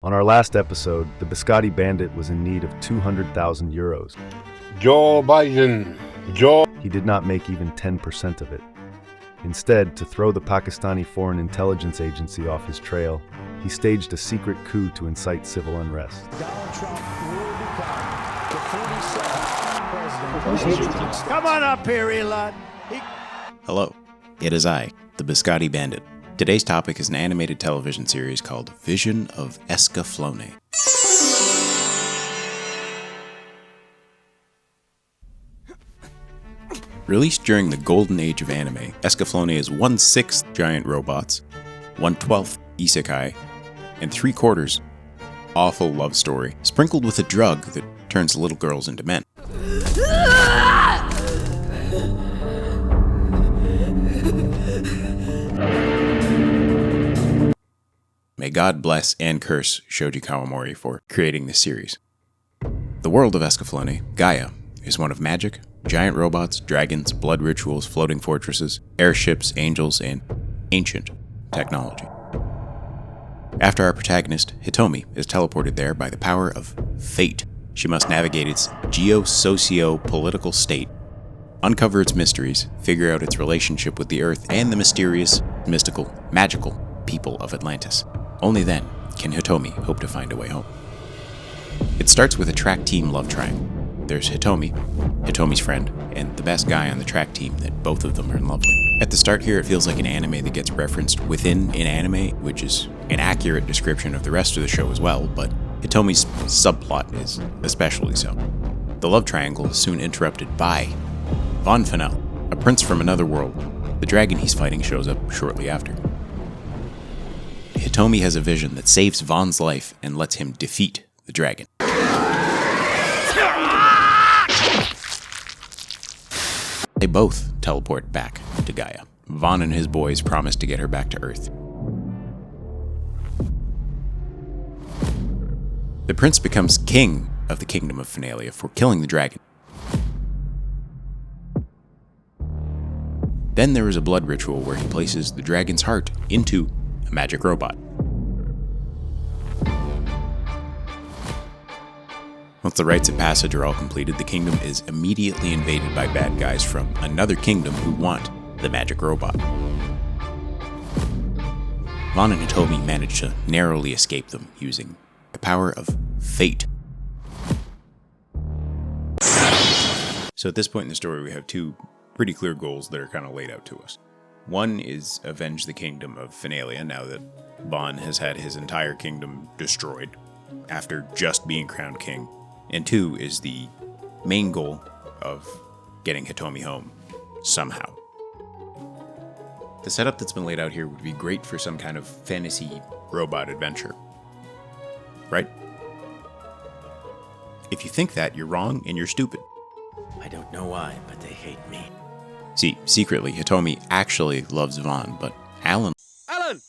On our last episode, the Biscotti bandit was in need of 200,000 euros. Joe Biden. He did not make even 10% of it. Instead, to throw the Pakistani Foreign Intelligence Agency off his trail, he staged a secret coup to incite civil unrest. Donald Trump will become the 47th president. Come on up here, Elon. Hello, it is I, the Biscotti Bandit. Today's topic is an animated television series called Vision of EsCaFlOwNe. Released during the golden age of anime, escaflone is 1/6 giant robots, 1/12 isekai, and 3/4 awful love story, sprinkled with a drug that turns little girls into men. May God bless and curse Shoji Kawamori for creating this series. The world of escaflone, Gaia, is one of magic, giant robots, dragons, blood rituals, floating fortresses, airships, angels, and ancient technology. After our protagonist, Hitomi, is teleported there by the power of fate, she must navigate its geo-socio-political state, uncover its mysteries, figure out its relationship with the Earth and the mysterious, mystical, magical people of Atlantis. Only then can Hitomi hope to find a way home. It starts with a track team love triangle. There's Hitomi, Hitomi's friend, and the best guy on the track team that both of them are in love with. At the start here, it feels like an anime that gets referenced within an anime, which is an accurate description of the rest of the show as well, but Hitomi's subplot is especially so. The love triangle is soon interrupted by Von Fennel, a prince from another world. The dragon he's fighting shows up shortly after. Hitomi has a vision that saves Von's life and lets him defeat the dragon. They both teleport back to Gaia. Von and his boys promise to get her back to Earth. The prince becomes king of the kingdom of Finalia for killing the dragon. Then there is a blood ritual where he places the dragon's heart into a magic robot. Once the rites of passage are all completed, the kingdom is immediately invaded by bad guys from another kingdom who want the magic robot. Von and Hitomi manage to narrowly escape them using the power of fate. So at this point in the story, we have two pretty clear goals that are kind of laid out to us. One is avenge the kingdom of Finalia now that Von has had his entire kingdom destroyed after just being crowned king. And two is the main goal of getting Hitomi home somehow. The setup that's been laid out here would be great for some kind of fantasy robot adventure. Right? If you think that, you're wrong and you're stupid. I don't know why, but they hate me. See, secretly, Hitomi actually loves Von, but Alan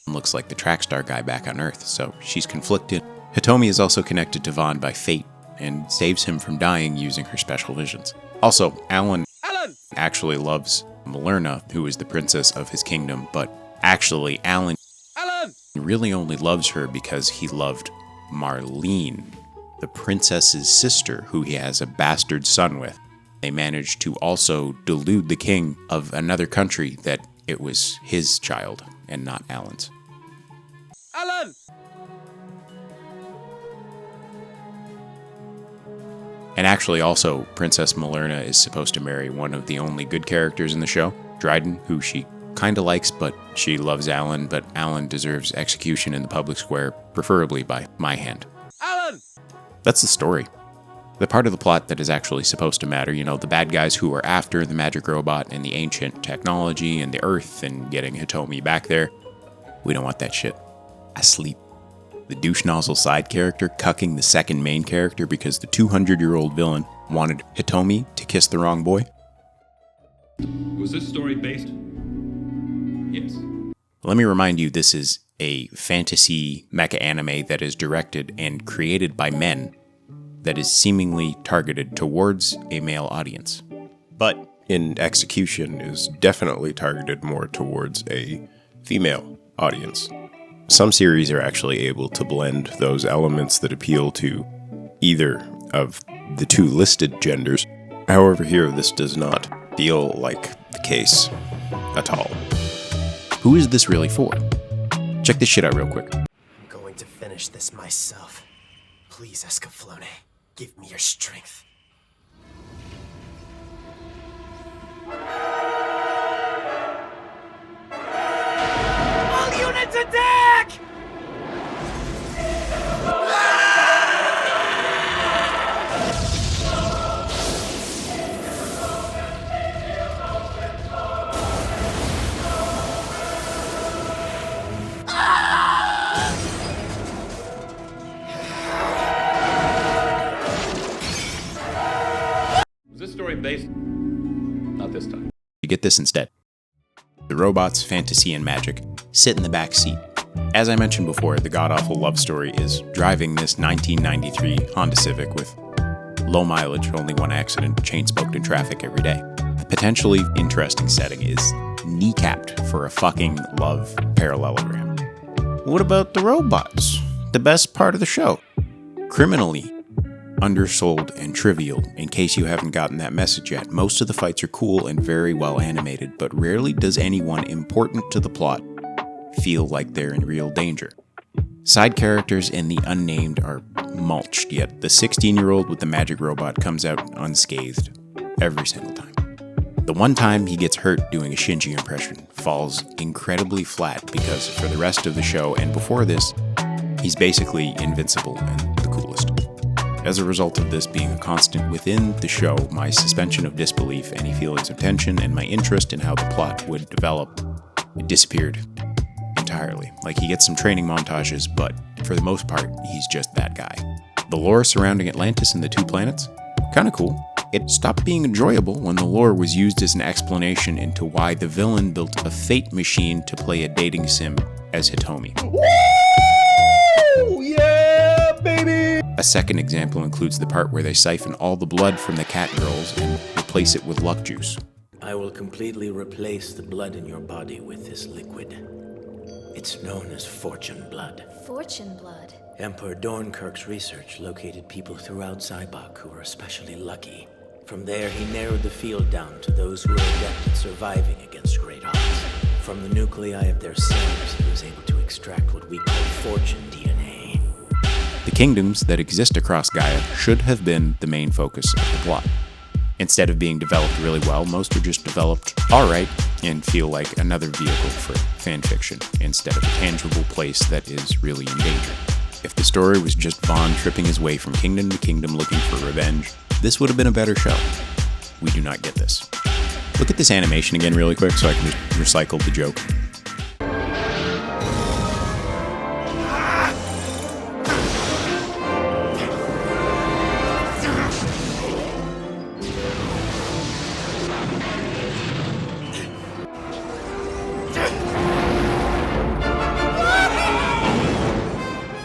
looks like the track star guy back on Earth, so she's conflicted. Hitomi is also connected to Von by fate and saves him from dying using her special visions. Also, Alan actually loves Malerna, who is the princess of his kingdom, but actually Alan really only loves her because he loved Marlene, the princess's sister, who he has a bastard son with. They managed to also delude the king of another country that it was his child and not Alan's. Alan! And actually also, Princess Malerna is supposed to marry one of the only good characters in the show, Dryden, who she kinda likes, but she loves Alan, but Alan deserves execution in the public square, preferably by my hand. Alan! That's the story. The part of the plot that is actually supposed to matter, the bad guys who are after the magic robot and the ancient technology and the Earth and getting Hitomi back there, we don't want that shit. Asleep. The douche nozzle side character cucking the second main character because the 200-year-old villain wanted Hitomi to kiss the wrong boy. Was this story based? Yes. Let me remind you, this is a fantasy mecha anime that is directed and created by men that is seemingly targeted towards a male audience. But in execution is definitely targeted more towards a female audience. Some series are actually able to blend those elements that appeal to either of the two listed genders. However, here this does not feel like the case at all. Who is this really for? Check this shit out real quick. I'm going to finish this myself. Please, EsCaFlOwNe, give me your strength. All units attack! Was this story based? Not this time. You get this instead. The robots, fantasy, and magic sit in the back seat. As I mentioned before, the god-awful love story is driving this 1993 Honda Civic with low mileage, only one accident, chain-smoked in traffic every day. The potentially interesting setting is kneecapped for a fucking love parallelogram. What about the robots? The best part of the show. Criminally undersold and trivial, in case you haven't gotten that message yet. Most of the fights are cool and very well animated, but rarely does anyone important to the plot feel like they're in real danger. Side characters and the unnamed are mulched, yet the 16-year-old with the magic robot comes out unscathed every single time. The one time he gets hurt doing a Shinji impression falls incredibly flat because for the rest of the show and before this, he's basically invincible and the coolest. As a result of this being a constant within the show, my suspension of disbelief, any feelings of tension, and my interest in how the plot would develop disappeared entirely. Like, he gets some training montages, but for the most part, he's just that guy. The lore surrounding Atlantis and the two planets? Kinda cool. It stopped being enjoyable when the lore was used as an explanation into why the villain built a fate machine to play a dating sim as Hitomi. Woo! Yeah, baby! A second example includes the part where they siphon all the blood from the cat girls and replace it with luck juice. I will completely replace the blood in your body with this liquid. It's known as fortune blood. Fortune blood. Emperor Dornkirk's research located people throughout Zybok who were especially lucky. From there, he narrowed the field down to those who were adept at surviving against great odds. From the nuclei of their cells, he was able to extract what we call fortune DNA. The kingdoms that exist across Gaia should have been the main focus of the plot. Instead of being developed really well, most are just developed alright and feel like another vehicle for fanfiction instead of a tangible place that is really in danger. If the story was just Vaughn tripping his way from kingdom to kingdom looking for revenge, this would have been a better show. We do not get this. Look at this animation again really quick so I can just recycle the joke.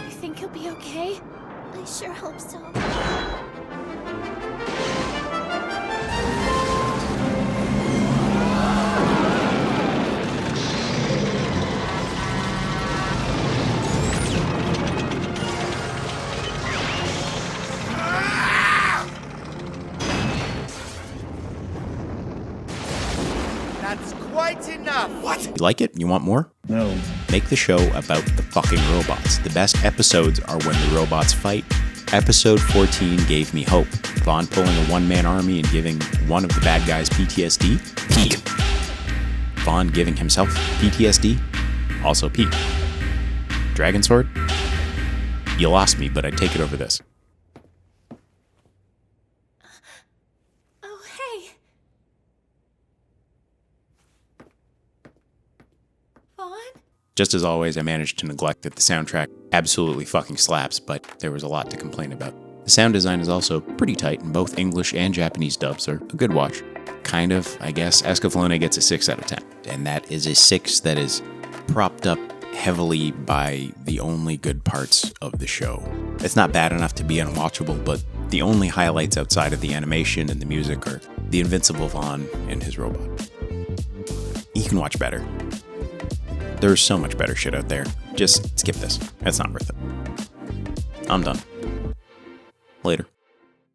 You think he'll be okay? I sure hope so. That's quite enough. What? You like it? You want more? No. Make the show about the fucking robots. The best episodes are when the robots fight. Episode 14 gave me hope. Vaughn pulling a one-man army and giving one of the bad guys PTSD? Peak. Vaughn giving himself PTSD? Also peak. Dragon Sword? You lost me, but I'd take it over this. Oh, hey. Vaughn? Just as always, I managed to neglect that the soundtrack absolutely fucking slaps, but there was a lot to complain about. The sound design is also pretty tight, and both English and Japanese dubs are a good watch. Kind of, I guess. EsCaFlOwNe gets a 6 out of 10, and that is a 6 that is propped up heavily by the only good parts of the show. It's not bad enough to be unwatchable, but the only highlights outside of the animation and the music are the invincible Vaughn and his robot. You can watch better. There's so much better shit out there. Just skip this. It's not worth it. I'm done. Later.